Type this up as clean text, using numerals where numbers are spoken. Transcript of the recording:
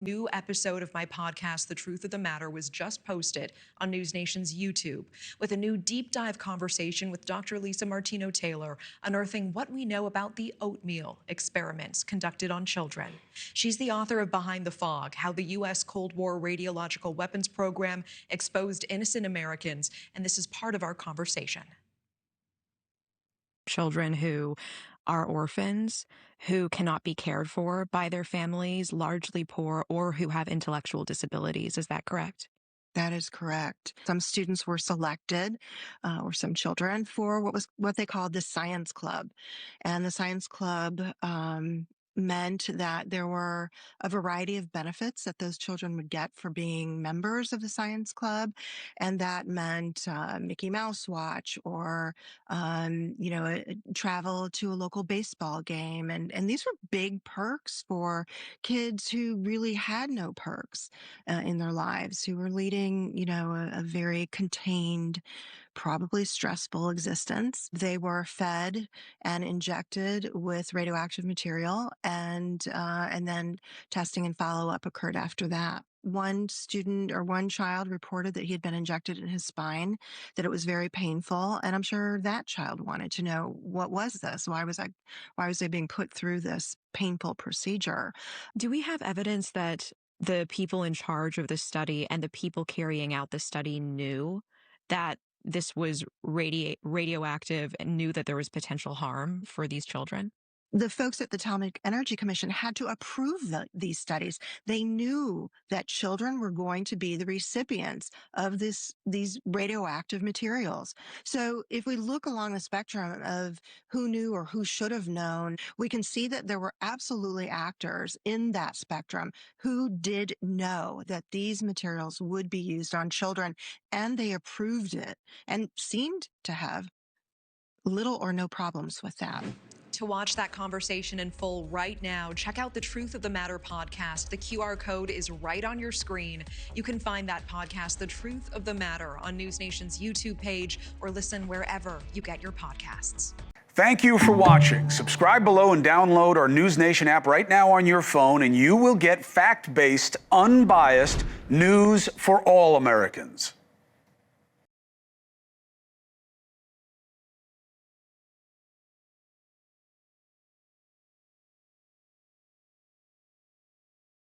New episode of my podcast, The Truth of the Matter, was just posted on NewsNation's YouTube with a new deep dive conversation with Dr. Lisa Martino-Taylor, unearthing what we know about the oatmeal experiments conducted on children. She's the author of Behind the Fog, How the U.S. Cold War Radiological Weapons Program Exposed Innocent Americans, and this is part of our conversation. Children who are orphans, who cannot be cared for by their families, largely poor, or who have intellectual disabilities. Is that correct? That is correct. Some students were selected, or some children, for what they called the science club, and the science club meant that there were a variety of benefits that those children would get for being members of the science club, and that meant Mickey Mouse watch or travel to a local baseball game, and these were big perks for kids who really had no perks in their lives, who were leading, a very contained, probably stressful existence. They were fed and injected with radioactive material, and then testing and follow-up occurred after that. One student or one child reported that he had been injected in his spine, that it was very painful, and I'm sure that child wanted to know, what was this? Why was I being put through this painful procedure? Do we have evidence that the people in charge of the study and the people carrying out the study knew that this was radioactive and knew that there was potential harm for these children? The folks at the Atomic Energy Commission had to approve these studies. They knew that children were going to be the recipients of these radioactive materials. So if we look along the spectrum of who knew or who should have known, we can see that there were absolutely actors in that spectrum who did know that these materials would be used on children, and they approved it and seemed to have little or no problems with that. To watch that conversation in full right now, check out the Truth of the Matter podcast. The QR code is right on your screen. You can find that podcast, The Truth of the Matter, on NewsNation's YouTube page or listen wherever you get your podcasts. Thank you for watching. Subscribe below and download our NewsNation app right now on your phone, and you will get fact-based, unbiased news for all Americans.